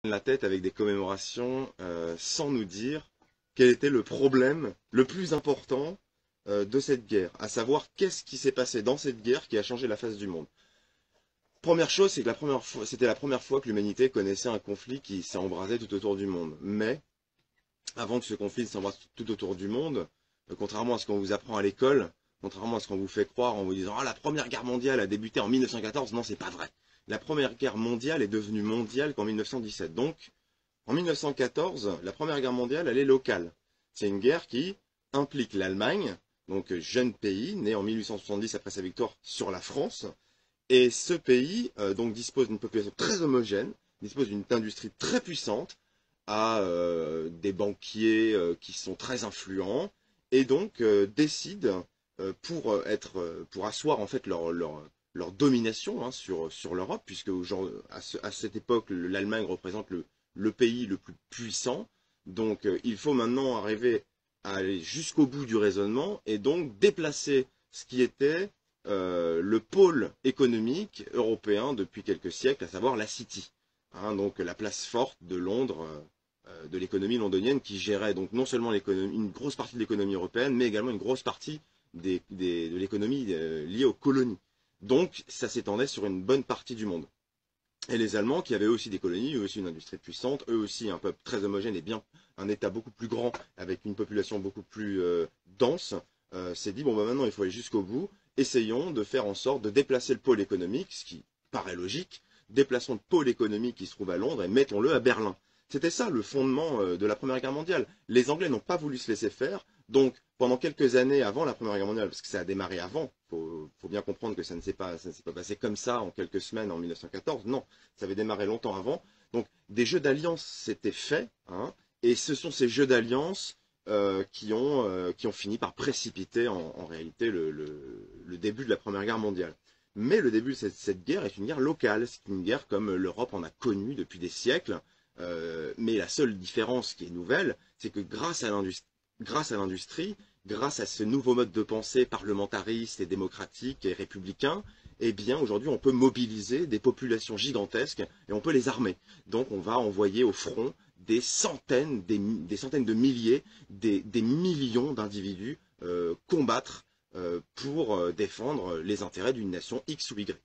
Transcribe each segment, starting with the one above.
la tête avec des commémorations sans nous dire quel était le problème le plus important de cette guerre, à savoir qu'est-ce qui s'est passé dans cette guerre qui a changé la face du monde. Première chose, c'est que c'était la première fois que l'humanité connaissait un conflit qui s'est embrasé tout autour du monde. Mais avant que ce conflit ne s'embrase tout autour du monde, contrairement à ce qu'on vous apprend à l'école, contrairement à ce qu'on vous fait croire en vous disant « Ah, la Première Guerre mondiale a débuté en 1914 », non, c'est pas vrai. La Première Guerre mondiale est devenue mondiale qu'en 1917. Donc, en 1914, la Première Guerre mondiale, elle est locale. C'est une guerre qui implique l'Allemagne, donc jeune pays, né en 1870 après sa victoire sur la France. Et ce pays donc dispose d'une population très homogène, dispose d'une industrie très puissante, a des banquiers qui sont très influents, et donc décide pour asseoir en fait leur domination sur l'Europe, puisque à cette époque l'Allemagne représente le pays le plus puissant. Donc il faut maintenant arriver à aller jusqu'au bout du raisonnement et donc déplacer ce qui était le pôle économique européen depuis quelques siècles, à savoir la City, donc la place forte de Londres, de l'économie londonienne qui gérait donc non seulement une grosse partie de l'économie européenne, mais également une grosse partie de l'économie liée aux colonies. Donc ça s'étendait sur une bonne partie du monde. Et les Allemands, qui avaient aussi des colonies, eux aussi une industrie puissante, eux aussi un peuple très homogène et bien un État beaucoup plus grand, avec une population beaucoup plus dense, s'est dit, bon bah maintenant il faut aller jusqu'au bout, essayons de faire en sorte de déplacer le pôle économique, ce qui paraît logique, déplaçons le pôle économique qui se trouve à Londres et mettons-le à Berlin. C'était ça le fondement de la Première Guerre mondiale. Les Anglais n'ont pas voulu se laisser faire, donc pendant quelques années avant la Première Guerre mondiale, parce que ça a démarré avant, faut bien comprendre que ça ne s'est pas passé comme ça en quelques semaines en 1914, non, ça avait démarré longtemps avant. Donc des jeux d'alliance s'étaient faits, et ce sont ces jeux d'alliance qui ont fini par précipiter en réalité le début de la Première Guerre mondiale. Mais le début de cette guerre est une guerre locale, c'est une guerre comme l'Europe en a connue depuis des siècles, mais la seule différence qui est nouvelle, c'est que grâce à l'industrie, grâce à ce nouveau mode de pensée parlementariste et démocratique et républicain, eh bien aujourd'hui on peut mobiliser des populations gigantesques et on peut les armer. Donc on va envoyer au front des centaines de milliers, des millions d'individus combattre pour défendre les intérêts d'une nation X ou Y.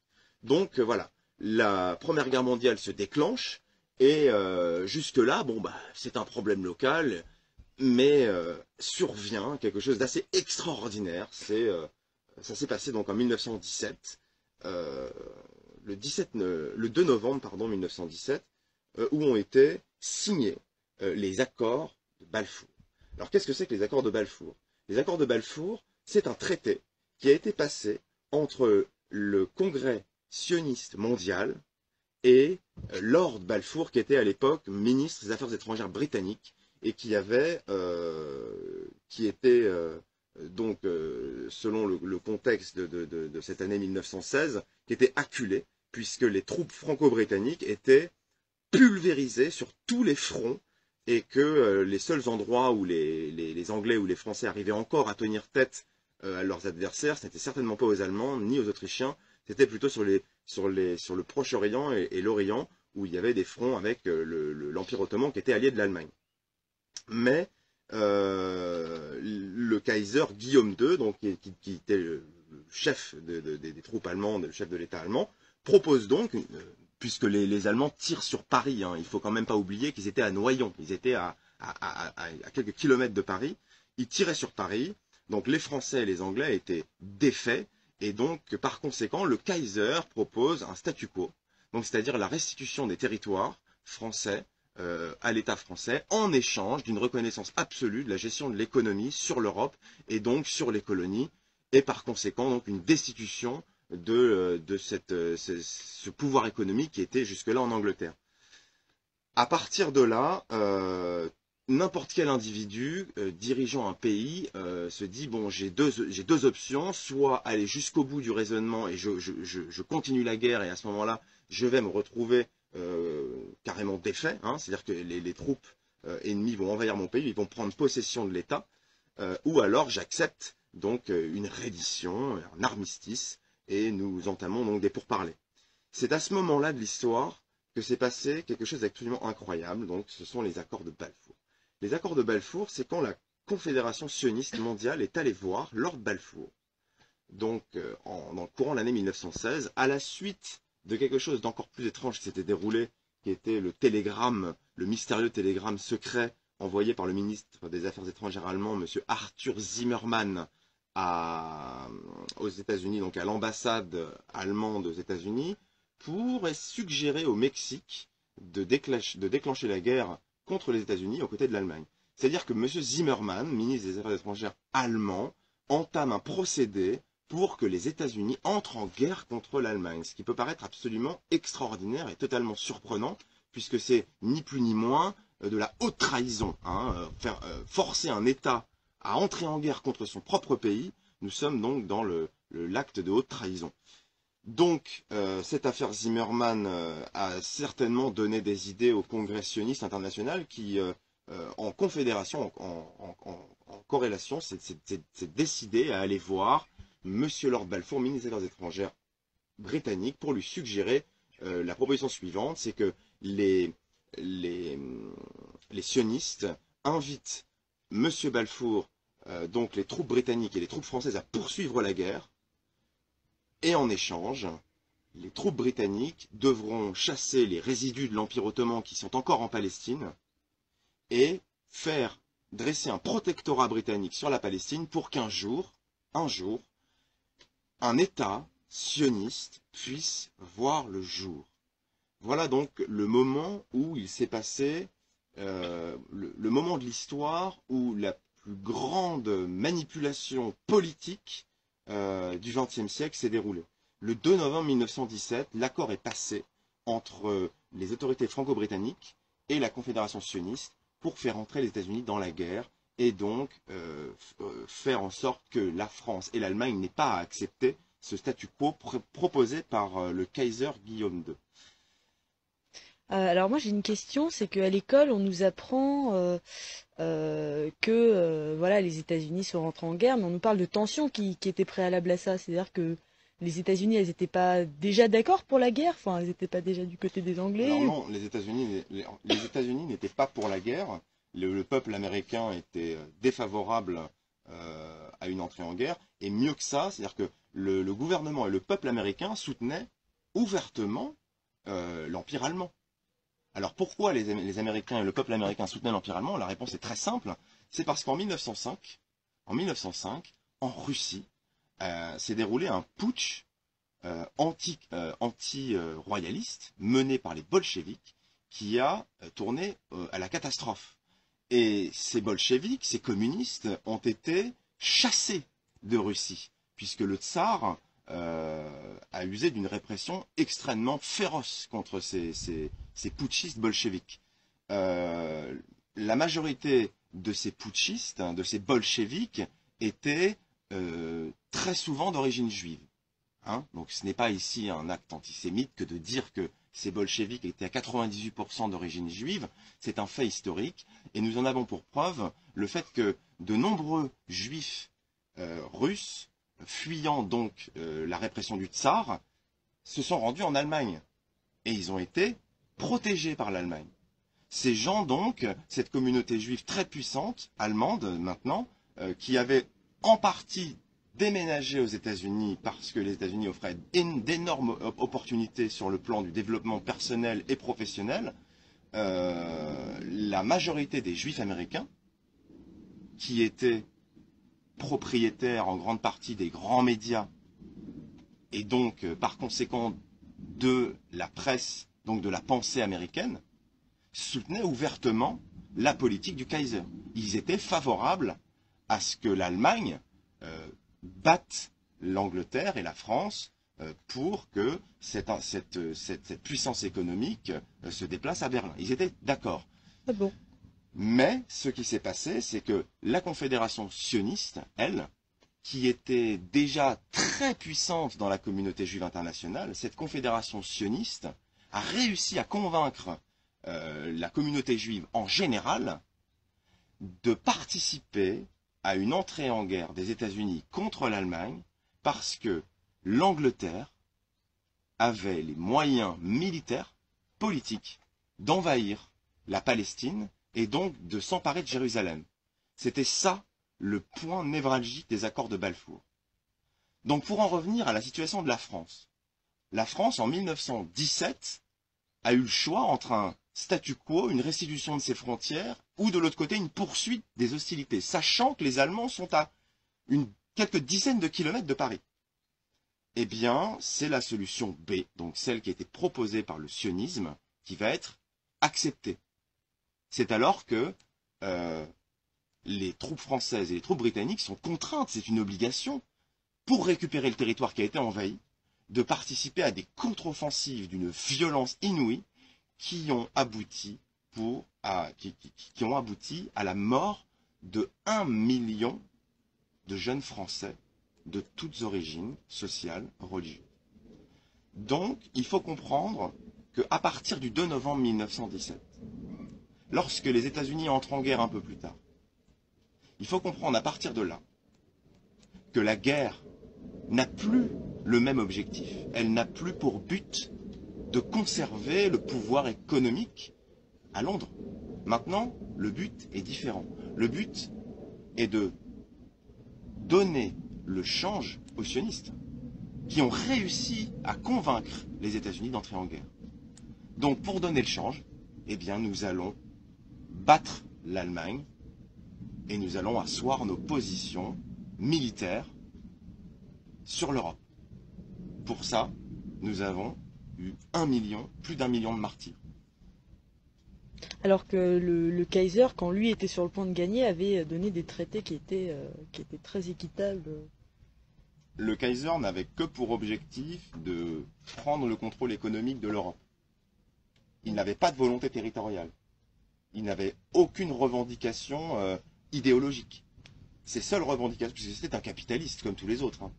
Donc voilà, la Première Guerre mondiale se déclenche et jusque-là, bon bah c'est un problème local, mais survient quelque chose d'assez extraordinaire. Ça s'est passé donc en 1917, le 2 novembre pardon, 1917, où ont été signés les accords de Balfour. Alors qu'est-ce que c'est que les accords de Balfour? Les accords de Balfour, c'est un traité qui a été passé entre le Congrès sioniste mondial et Lord Balfour, qui était à l'époque ministre des Affaires étrangères britannique et qui était donc, selon le contexte de cette année 1916, qui était acculé, puisque les troupes franco-britanniques étaient pulvérisées sur tous les fronts et que les seuls endroits où les Anglais ou les Français arrivaient encore à tenir tête à leurs adversaires, ce n'était certainement pas aux Allemands ni aux Autrichiens, c'était plutôt sur le Proche-Orient et l'Orient, où il y avait des fronts avec l'Empire ottoman qui était allié de l'Allemagne. Mais le Kaiser Guillaume II, donc, qui était le chef des troupes allemandes, le chef de l'État allemand, propose donc, puisque les Allemands tirent sur Paris, il ne faut quand même pas oublier qu'ils étaient à Noyon, ils étaient à quelques kilomètres de Paris, ils tiraient sur Paris, donc les Français et les Anglais étaient défaits, et donc par conséquent le Kaiser propose un statu quo, donc c'est-à-dire la restitution des territoires français à l'État français en échange d'une reconnaissance absolue de la gestion de l'économie sur l'Europe et donc sur les colonies, et par conséquent donc une destitution de ce pouvoir économique qui était jusque-là en Angleterre. À partir de là, n'importe quel individu dirigeant un pays se dit, bon, j'ai deux options, soit aller jusqu'au bout du raisonnement et je continue la guerre et à ce moment-là, je vais me retrouver carrément défait, c'est-à-dire que les troupes ennemies vont envahir mon pays, ils vont prendre possession de l'État, ou alors j'accepte donc une reddition, un armistice, et nous entamons donc des pourparlers. C'est à ce moment-là de l'histoire que s'est passé quelque chose d'absolument incroyable. Donc, ce sont les accords de Balfour. Les accords de Balfour, c'est quand la Confédération sioniste mondiale est allée voir Lord Balfour, donc dans le courant de l'année 1916, à la suite de quelque chose d'encore plus étrange qui s'était déroulé, qui était le télégramme, le mystérieux télégramme secret envoyé par le ministre des Affaires étrangères allemand, M. Arthur Zimmermann, aux États-Unis, donc à l'ambassade allemande aux États-Unis, pour suggérer au Mexique de déclencher la guerre contre les États-Unis aux côtés de l'Allemagne. C'est-à-dire que M. Zimmermann, ministre des Affaires étrangères allemand, entame un procédé pour que les États-Unis entrent en guerre contre l'Allemagne, ce qui peut paraître absolument extraordinaire et totalement surprenant, puisque c'est ni plus ni moins de la haute trahison. Forcer un État à entrer en guerre contre son propre pays, nous sommes donc dans l'acte de haute trahison. Donc, cette affaire Zimmermann a certainement donné des idées au Congrès sioniste international qui, en confédération, en corrélation, s'est décidé à aller voir Monsieur Lord Balfour, ministre des Affaires étrangères britannique, pour lui suggérer la proposition suivante, c'est que les sionistes invitent Monsieur Balfour, donc les troupes britanniques et les troupes françaises, à poursuivre la guerre, et en échange, les troupes britanniques devront chasser les résidus de l'Empire ottoman qui sont encore en Palestine et dresser un protectorat britannique sur la Palestine pour qu'un jour, un État sioniste puisse voir le jour. Voilà donc le moment où il s'est passé, le moment de l'histoire où la plus grande manipulation politique du XXe siècle s'est déroulée. Le 2 novembre 1917, l'accord est passé entre les autorités franco-britanniques et la Confédération sioniste pour faire entrer les États-Unis dans la guerre et donc faire en sorte que la France et l'Allemagne n'aient pas à accepter ce statu quo proposé par le Kaiser Guillaume II. Alors moi j'ai une question, c'est qu'à l'école on nous apprend que voilà, les États-Unis sont rentrés en guerre, mais on nous parle de tensions qui étaient préalables à ça. C'est-à-dire que les États-Unis, elles n'étaient pas déjà d'accord pour la guerre, enfin elles n'étaient pas déjà du côté des Alors Anglais. non, les États-Unis n'étaient pas pour la guerre. Le peuple américain était défavorable à une entrée en guerre. Et mieux que ça, c'est-à-dire que le gouvernement et le peuple américain soutenaient ouvertement l'Empire allemand. Alors pourquoi les Américains et le peuple américain soutenaient l'Empire allemand? La réponse est très simple. C'est parce qu'en 1905, en Russie, s'est déroulé un putsch anti-royaliste mené par les bolcheviks qui a tourné à la catastrophe. Et ces bolcheviks, ces communistes, ont été chassés de Russie, puisque le tsar a usé d'une répression extrêmement féroce contre ces putschistes bolcheviks. La majorité de ces putschistes, de ces bolcheviks, étaient très souvent d'origine juive. Donc ce n'est pas ici un acte antisémite que de dire que ces bolcheviks étaient à 98% d'origine juive. C'est un fait historique et nous en avons pour preuve le fait que de nombreux juifs russes, fuyant donc la répression du tsar, se sont rendus en Allemagne et ils ont été protégés par l'Allemagne. Ces gens donc, cette communauté juive très puissante, allemande maintenant, qui avait en partie déménagé aux États-Unis parce que les États-Unis offraient d'énormes opportunités sur le plan du développement personnel et professionnel, la majorité des juifs américains, qui étaient propriétaires en grande partie des grands médias et donc par conséquent de la presse, donc de la pensée américaine, soutenaient ouvertement la politique du Kaiser. Ils étaient favorables à ce que l'Allemagne batte l'Angleterre et la France pour que cette puissance économique se déplace à Berlin. Ils étaient d'accord. Ah bon? Mais ce qui s'est passé, c'est que la Confédération sioniste, elle, qui était déjà très puissante dans la communauté juive internationale, cette Confédération sioniste a réussi à convaincre la communauté juive en général de participer à une entrée en guerre des États-Unis contre l'Allemagne parce que l'Angleterre avait les moyens militaires politique d'envahir la Palestine et donc de s'emparer de Jérusalem. C'était ça le point névralgique des accords de Balfour. Donc pour en revenir à la situation de la France en 1917 a eu le choix entre un statu quo, une restitution de ses frontières, ou de l'autre côté une poursuite des hostilités, sachant que les Allemands sont à quelques dizaines de kilomètres de Paris. Eh bien, c'est la solution B, donc celle qui a été proposée par le sionisme, qui va être acceptée. C'est alors que les troupes françaises et les troupes britanniques sont contraintes, c'est une obligation, pour récupérer le territoire qui a été envahi, de participer à des contre-offensives d'une violence inouïe qui ont abouti à la mort de 1 million de jeunes Français de toutes origines sociales, religieuses. Donc, il faut comprendre qu'à partir du 2 novembre 1917, lorsque les États-Unis entrent en guerre un peu plus tard, il faut comprendre à partir de là que la guerre n'a plus le même objectif. Elle n'a plus pour but de conserver le pouvoir économique à Londres. Maintenant, le but est différent. Le but est de donner le change aux sionistes, qui ont réussi à convaincre les États-Unis d'entrer en guerre. Donc, pour donner le change, eh bien, nous allons battre l'Allemagne et nous allons asseoir nos positions militaires sur l'Europe. Pour ça, nous avons eu plus d'1 million de martyrs. Alors que le Kaiser, quand lui était sur le point de gagner, avait donné des traités qui étaient très équitables. Le Kaiser n'avait que pour objectif de prendre le contrôle économique de l'Europe. Il n'avait pas de volonté territoriale. Il n'avait aucune revendication idéologique. Ses seules revendications, puisque c'était un capitaliste comme tous les autres, hein,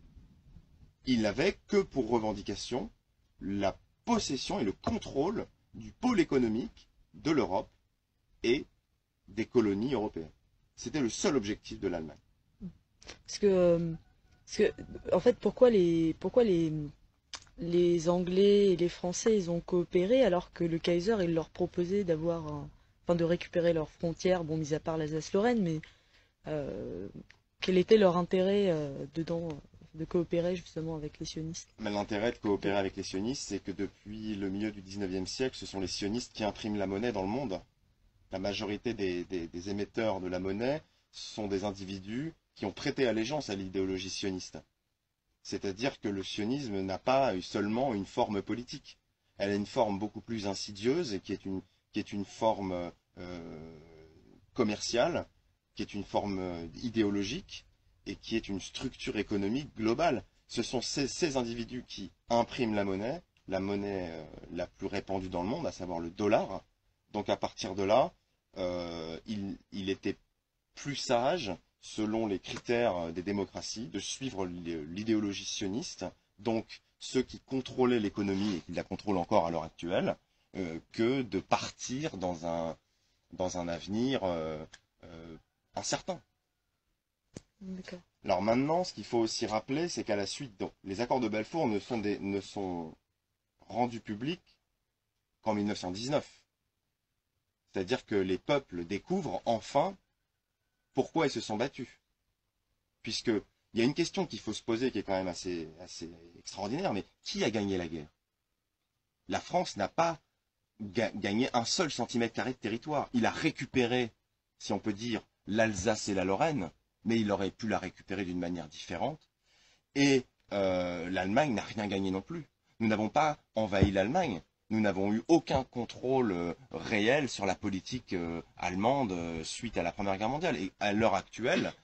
il n'avait que pour revendication la possession et le contrôle du pôle économique de l'Europe et des colonies européennes. C'était le seul objectif de l'Allemagne. Parce que, en fait, pourquoi les Anglais et les Français, ils ont coopéré alors que le Kaiser, il leur proposait de récupérer leurs frontières, bon, mis à part l'Alsace-Lorraine, mais quel était leur intérêt dedans, de coopérer justement avec les sionistes? Mais l'intérêt de coopérer avec les sionistes, c'est que depuis le milieu du 19e siècle, ce sont les sionistes qui impriment la monnaie dans le monde. La majorité des émetteurs de la monnaie sont des individus qui ont prêté allégeance à l'idéologie sioniste. C'est-à-dire que le sionisme n'a pas seulement une forme politique. Elle a une forme beaucoup plus insidieuse et qui est une forme commerciale, qui est une forme idéologique et qui est une structure économique globale. Ce sont ces individus qui impriment la monnaie la plus répandue dans le monde, à savoir le dollar. Donc à partir de là, il était plus sage, selon les critères des démocraties, de suivre l'idéologie sioniste, donc ceux qui contrôlaient l'économie et qui la contrôlent encore à l'heure actuelle, que de partir dans un avenir incertain. Alors maintenant, ce qu'il faut aussi rappeler, c'est qu'à la suite, donc, les accords de Balfour ne sont rendus publics qu'en 1919. C'est-à-dire que les peuples découvrent enfin pourquoi ils se sont battus. Puisqu'il y a une question qu'il faut se poser qui est quand même assez extraordinaire, mais qui a gagné la guerre? La France n'a pas gagné un seul centimètre carré de territoire. Il a récupéré, si on peut dire, l'Alsace et la Lorraine, mais il aurait pu la récupérer d'une manière différente. Et l'Allemagne n'a rien gagné non plus. Nous n'avons pas envahi l'Allemagne. Nous n'avons eu aucun contrôle réel sur la politique allemande suite à la Première Guerre mondiale. Et à l'heure actuelle,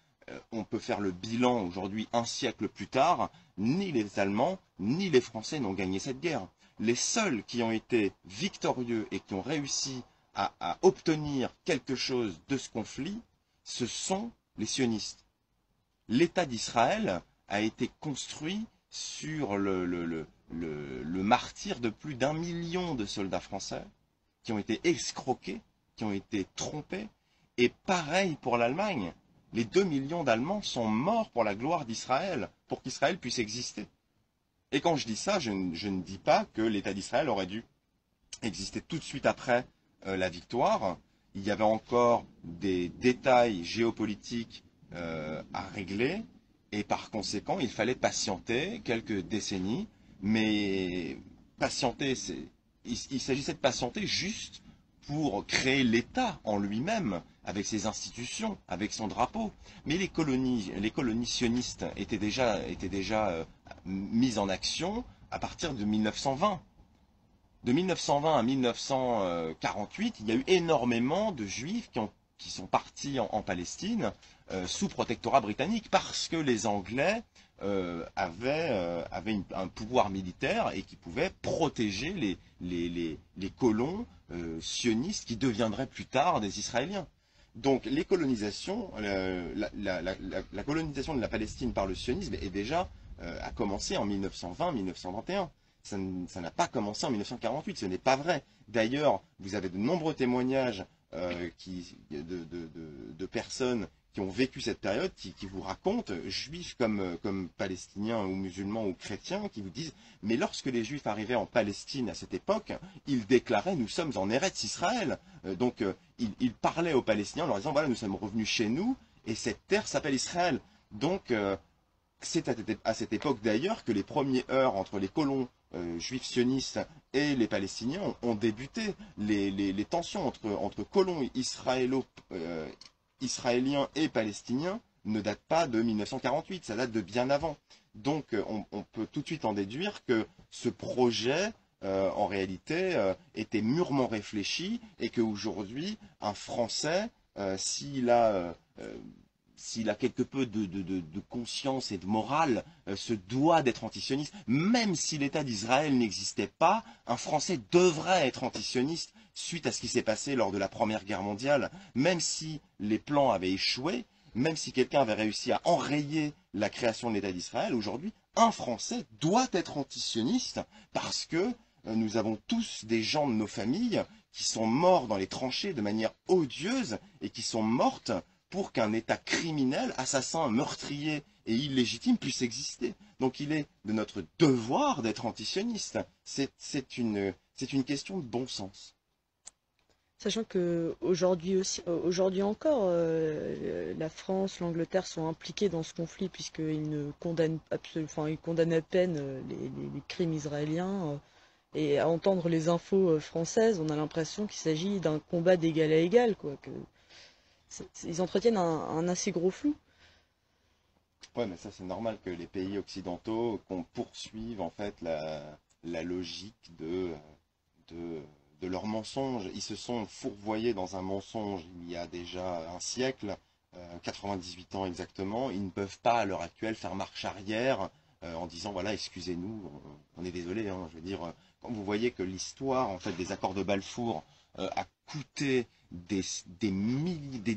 on peut faire le bilan aujourd'hui, un siècle plus tard, ni les Allemands, ni les Français n'ont gagné cette guerre. Les seuls qui ont été victorieux et qui ont réussi à obtenir quelque chose de ce conflit, ce sont les sionistes. L'État d'Israël a été construit sur le martyre de plus d'1 million de soldats français qui ont été escroqués, qui ont été trompés. Et pareil pour l'Allemagne. Les 2 millions d'Allemands sont morts pour la gloire d'Israël, pour qu'Israël puisse exister. Et quand je dis ça, je ne dis pas que l'État d'Israël aurait dû existait tout de suite après la victoire. Il y avait encore des détails géopolitiques à régler, et par conséquent, il fallait patienter quelques décennies, mais patienter, il s'agissait de patienter juste pour créer l'État en lui-même, avec ses institutions, avec son drapeau. Mais les colonies sionistes étaient déjà mises en action à partir de 1920. De 1920 à 1948, il y a eu énormément de juifs qui sont partis en Palestine sous protectorat britannique parce que les Anglais avaient un pouvoir militaire et qui pouvaient protéger les colons sionistes qui deviendraient plus tard des Israéliens. Donc les colonisations, la colonisation de la Palestine par le sionisme a commencé en 1920-1921. Ça n'a pas commencé en 1948, ce n'est pas vrai. D'ailleurs, vous avez de nombreux témoignages de personnes qui ont vécu cette période, qui vous racontent, juifs comme palestiniens ou musulmans ou chrétiens, qui vous disent, mais lorsque les juifs arrivaient en Palestine à cette époque, ils déclaraient, nous sommes en Eretz Israël. Ils parlaient aux Palestiniens en leur disant, voilà, nous sommes revenus chez nous, et cette terre s'appelle Israël. Donc, c'est à cette époque d'ailleurs que les premiers heurts entre les colons juifs sionistes et les Palestiniens ont débuté. Les tensions entre colons israéliens et palestiniens ne datent pas de 1948, ça date de bien avant. Donc on peut tout de suite en déduire que ce projet, en réalité, était mûrement réfléchi et qu'aujourd'hui, un Français, s'il a quelque peu de conscience et de morale, se doit d'être antisioniste. Même si l'État d'Israël n'existait pas, un Français devrait être antisioniste suite à ce qui s'est passé lors de la Première Guerre mondiale. Même si les plans avaient échoué, même si quelqu'un avait réussi à enrayer la création de l'État d'Israël, aujourd'hui, un Français doit être antisioniste parce que nous avons tous des gens de nos familles qui sont morts dans les tranchées de manière odieuse et qui sont mortes pour qu'un État criminel, assassin, meurtrier et illégitime puisse exister. Donc il est de notre devoir d'être antisioniste. C'est une question de bon sens. Sachant que aujourd'hui encore, la France, l'Angleterre sont impliqués dans ce conflit puisqu'ils ne condamnent enfin, ils condamnent à peine les crimes israéliens. Et à entendre les infos françaises, on a l'impression qu'il s'agit d'un combat d'égal à égal, quoi. Ils entretiennent un assez gros flou. Ouais, mais ça c'est normal que les pays occidentaux qu'on poursuive en fait la logique de, de leurs mensonges. Ils se sont fourvoyés dans un mensonge il y a déjà un siècle, 98 ans exactement. Ils ne peuvent pas à l'heure actuelle faire marche arrière en disant voilà, excusez-nous, on est désolé. Hein, je veux dire, quand vous voyez que l'histoire en fait des accords de Balfour a coûté des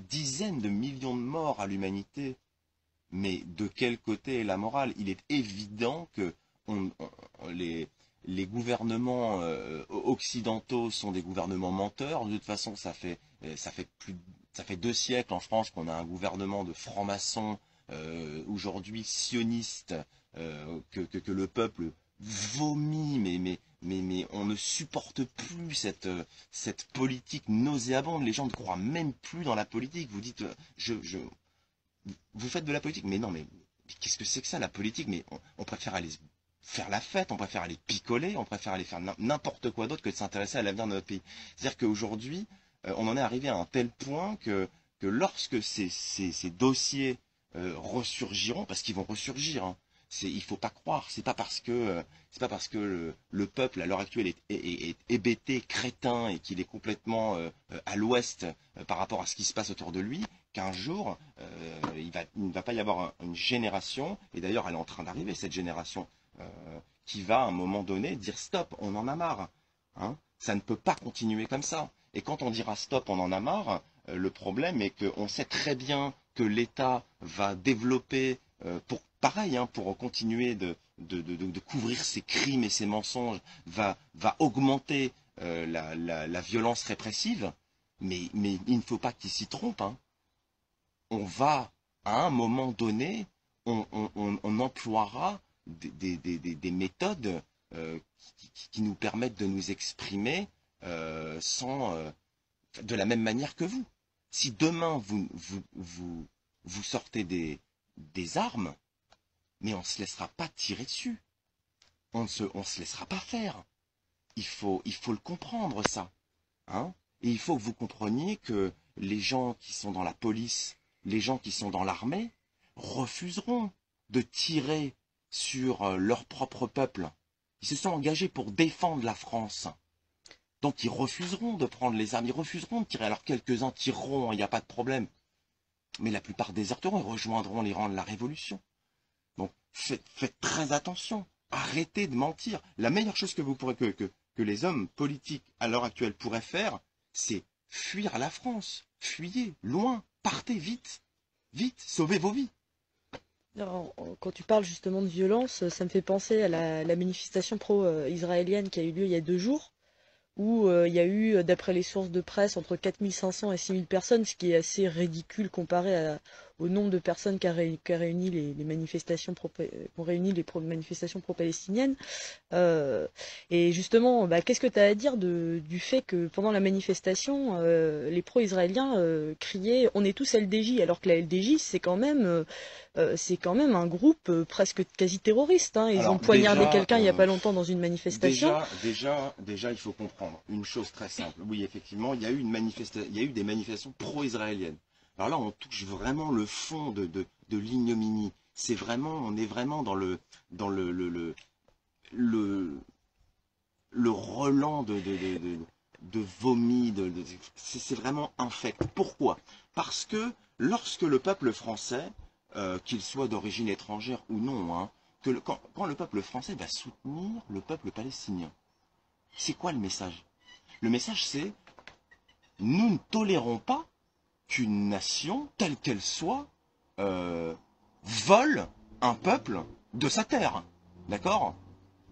dizaines de millions de morts à l'humanité, mais de quel côté est la morale? Il est évident que les gouvernements occidentaux sont des gouvernements menteurs. De toute façon, ça fait 2 siècles en France qu'on a un gouvernement de francs-maçons, aujourd'hui sioniste, que le peuple vomit, mais on ne supporte plus cette politique nauséabonde. Les gens ne croient même plus dans la politique. Vous dites, vous faites de la politique, mais non, mais qu'est-ce que c'est que ça, la politique? Mais on préfère aller faire la fête, on préfère aller picoler, on préfère aller faire n'importe quoi d'autre que de s'intéresser à l'avenir de notre pays. C'est-à-dire qu'aujourd'hui, on en est arrivé à un tel point que lorsque ces dossiers ressurgiront, parce qu'ils vont ressurgir, hein, il faut pas croire, c'est pas parce que le peuple à l'heure actuelle est hébété, crétin et qu'il est complètement à l'ouest par rapport à ce qui se passe autour de lui qu'un jour il ne va pas y avoir une génération, et d'ailleurs elle est en train d'arriver cette génération, qui va à un moment donné dire stop, on en a marre. Hein, ça ne peut pas continuer comme ça. Et quand on dira stop, on en a marre, le problème est qu'on sait très bien que l'État va développer, pareil, hein, pour continuer de couvrir ses crimes et ses mensonges, va augmenter la violence répressive, mais il ne faut pas qu'il s'y trompe. Hein. On va, à un moment donné, on emploiera des méthodes qui nous permettent de nous exprimer de la même manière que vous. Si demain vous sortez des armes, mais on ne se laissera pas tirer dessus. On se laissera pas faire. Il faut le comprendre, ça. Hein? Et il faut que vous compreniez que les gens qui sont dans la police, les gens qui sont dans l'armée, refuseront de tirer sur leur propre peuple. Ils se sont engagés pour défendre la France. Donc ils refuseront de prendre les armes, ils refuseront de tirer. Alors quelques-uns tireront, il n'y a pas de problème. Mais la plupart déserteront et rejoindront les rangs de la Révolution. Donc faites très attention. Arrêtez de mentir. La meilleure chose que vous pourrez que les hommes politiques à l'heure actuelle pourraient faire, c'est fuir la France. Fuyez, loin, partez vite. Vite, sauvez vos vies. Alors, quand tu parles justement de violence, ça me fait penser à la manifestation pro-israélienne qui a eu lieu il y a 2 jours, où il y a eu, d'après les sources de presse, entre 4500 et 6000 personnes, ce qui est assez ridicule comparé au nombre de personnes qu'a réuni les manifestations manifestations pro-palestiniennes. Et justement, qu'est-ce que tu as à dire du fait que pendant la manifestation, les pro-israéliens criaient « On est tous LDJ », alors que la LDJ, c'est quand même un groupe presque quasi terroriste. Hein. Ils ont Alors poignardé déjà, quelqu'un il n'y a pas longtemps dans une manifestation. déjà, il faut comprendre une chose très simple. Oui, effectivement, il y a eu des manifestations pro-israéliennes. Alors là, on touche vraiment le fond de l'ignominie. On est vraiment dans le relent de vomi. C'est vraiment infect. Pourquoi? Parce que lorsque le peuple français, qu'il soit d'origine étrangère ou non, hein, quand le peuple français va soutenir le peuple palestinien, c'est quoi le message? Le message, c'est nous ne tolérons pas qu'une nation, telle qu'elle soit, vole un peuple de sa terre. D'accord?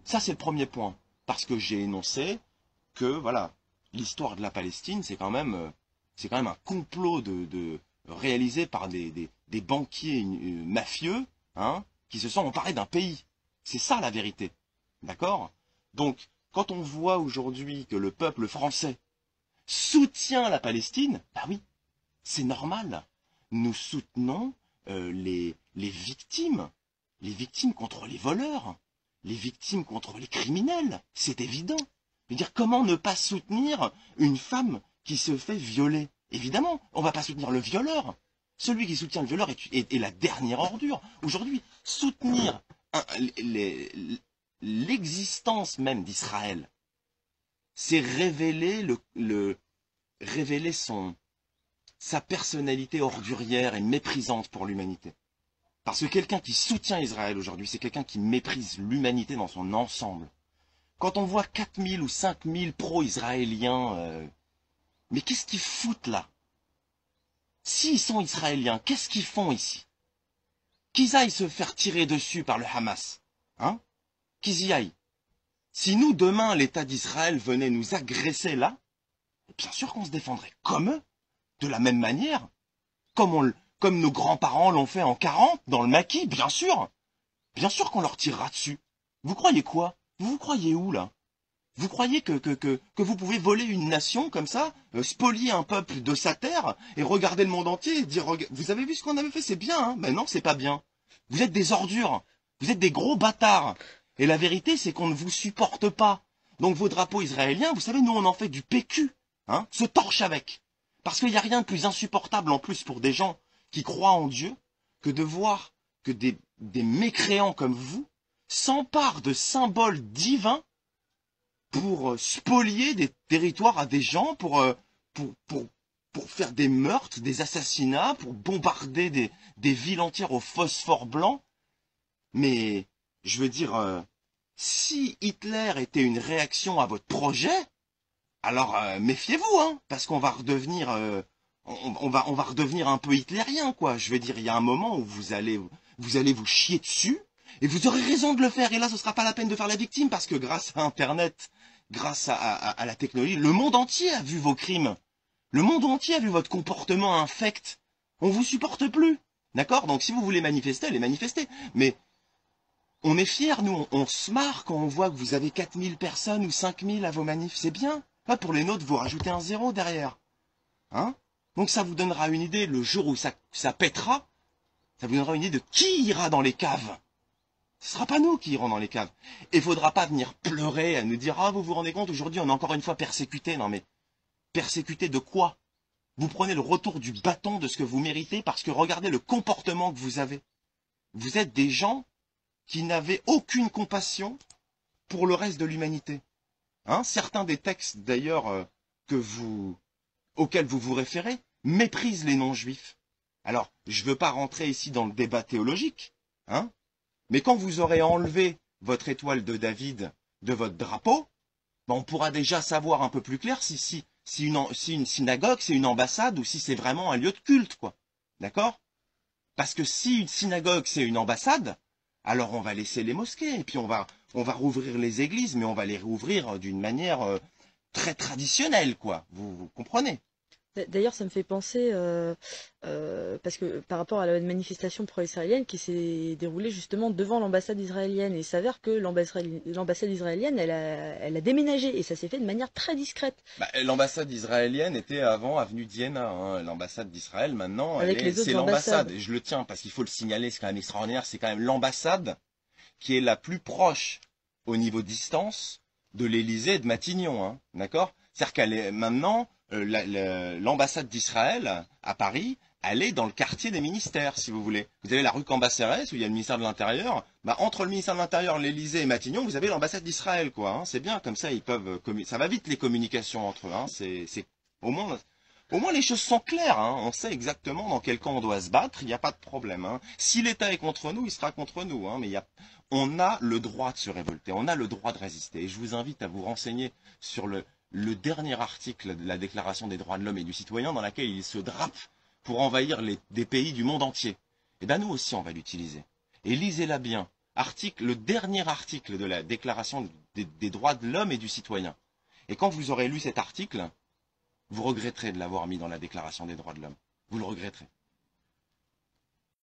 Ça, c'est le premier point. Parce que j'ai énoncé que, voilà, l'histoire de la Palestine, c'est quand même un complot réalisé par des banquiers mafieux, hein, qui se sont emparés d'un pays. C'est ça la vérité. D'accord? Donc, quand on voit aujourd'hui que le peuple français soutient la Palestine, bah oui, c'est normal. Nous soutenons les victimes contre les voleurs, les victimes contre les criminels. C'est évident. Je veux dire, comment ne pas soutenir une femme qui se fait violer? Évidemment, on ne va pas soutenir le violeur. Celui qui soutient le violeur est la dernière ordure. Aujourd'hui, soutenir l'existence même d'Israël, c'est révéler révéler sa personnalité ordurière et méprisante pour l'humanité. Parce que quelqu'un qui soutient Israël aujourd'hui, c'est quelqu'un qui méprise l'humanité dans son ensemble. Quand on voit 4000 ou 5000 pro-israéliens, mais qu'est-ce qu'ils foutent là? S'ils sont israéliens, qu'est-ce qu'ils font ici? Qu'ils aillent se faire tirer dessus par le Hamas, hein? Qu'ils y aillent. Si nous, demain, l'État d'Israël venait nous agresser là, bien sûr qu'on se défendrait comme eux, de la même manière, comme nos grands-parents l'ont fait en 40, dans le maquis, bien sûr qu'on leur tirera dessus. Vous croyez quoi? Vous croyez où, là? Vous croyez que vous pouvez voler une nation comme ça, spolier un peuple de sa terre, et regarder le monde entier et dire « Vous avez vu ce qu'on avait fait, c'est bien, hein ?» Ben non, c'est pas bien. Vous êtes des ordures, vous êtes des gros bâtards. Et la vérité, c'est qu'on ne vous supporte pas. Donc vos drapeaux israéliens, vous savez, nous on en fait du PQ, hein, se torche avec. Parce qu'il n'y a rien de plus insupportable en plus pour des gens qui croient en Dieu que de voir que des mécréants comme vous s'emparent de symboles divins pour spolier des territoires à des gens, pour faire des meurtres, des assassinats, pour bombarder des villes entières au phosphore blanc. Mais, je veux dire, si Hitler était une réaction à votre projet, alors méfiez-vous, hein, parce qu'on va redevenir, on va redevenir un peu hitlérien, quoi. Je veux dire, il y a un moment où vous allez vous chier dessus, et vous aurez raison de le faire. Et là, ce sera pas la peine de faire la victime, parce que grâce à Internet, grâce à la technologie, le monde entier a vu vos crimes. Le monde entier a vu votre comportement infect. On vous supporte plus. D'accord? Donc si vous voulez manifester, allez manifester. Mais on est fiers, nous, on se marre quand on voit que vous avez 4000 personnes ou 5000 à vos manifs. C'est bien. Là, pour les nôtres, vous rajoutez un 0 derrière. Hein? Donc ça vous donnera une idée, le jour où ça pètera, ça vous donnera une idée de qui ira dans les caves. Ce sera pas nous qui irons dans les caves. Et il faudra pas venir pleurer à nous dire, ah, vous vous rendez compte, aujourd'hui on est encore une fois persécuté. Non mais, persécuté de quoi? Vous prenez le retour du bâton de ce que vous méritez parce que regardez le comportement que vous avez. Vous êtes des gens qui n'avaient aucune compassion pour le reste de l'humanité. Hein, certains des textes d'ailleurs auxquels vous vous référez méprisent les non-juifs. Alors, je ne veux pas rentrer ici dans le débat théologique, hein, mais quand vous aurez enlevé votre étoile de David de votre drapeau, ben on pourra déjà savoir un peu plus clair si une synagogue c'est une ambassade ou si c'est vraiment un lieu de culte, quoi. D'accord? Parce que si une synagogue c'est une ambassade, alors on va laisser les mosquées et puis on va rouvrir les églises, mais on va les rouvrir d'une manière très traditionnelle, quoi. Vous comprenez? D'ailleurs, ça me fait penser, parce que par rapport à la manifestation pro-israélienne qui s'est déroulée justement devant l'ambassade israélienne, et il s'avère que l'ambassade israélienne, elle a déménagé, et ça s'est fait de manière très discrète. Bah, l'ambassade israélienne était avant avenue d'Iéna. Hein. L'ambassade d'Israël, maintenant, c'est l'ambassade. Et je le tiens parce qu'il faut le signaler, c'est quand même extraordinaire. C'est quand même l'ambassade qui est la plus proche au niveau distance de l'Élysée et de Matignon. Hein. D'accord? C'est-à-dire qu'elle est maintenant... l'ambassade d'Israël à Paris, elle est dans le quartier des ministères, si vous voulez. Vous avez la rue Cambacérès, où il y a le ministère de l'Intérieur. Bah, entre le ministère de l'Intérieur, l'Élysée et Matignon, vous avez l'ambassade d'Israël, quoi. Hein. C'est bien, comme ça, ils peuvent ça va vite les communications entre eux. Hein. Au moins les choses sont claires. Hein. On sait exactement dans quel camp on doit se battre. Il n'y a pas de problème. Hein. Si l'État est contre nous, il sera contre nous. Hein. Mais on a le droit de se révolter. On a le droit de résister. Et je vous invite à vous renseigner sur le dernier article de la Déclaration des droits de l'homme et du citoyen dans laquelle il se drape pour envahir des pays du monde entier. Eh bien, nous aussi, on va l'utiliser. Et lisez-la bien. Le dernier article de la Déclaration des droits de l'homme et du citoyen. Et quand vous aurez lu cet article, vous regretterez de l'avoir mis dans la Déclaration des droits de l'homme. Vous le regretterez.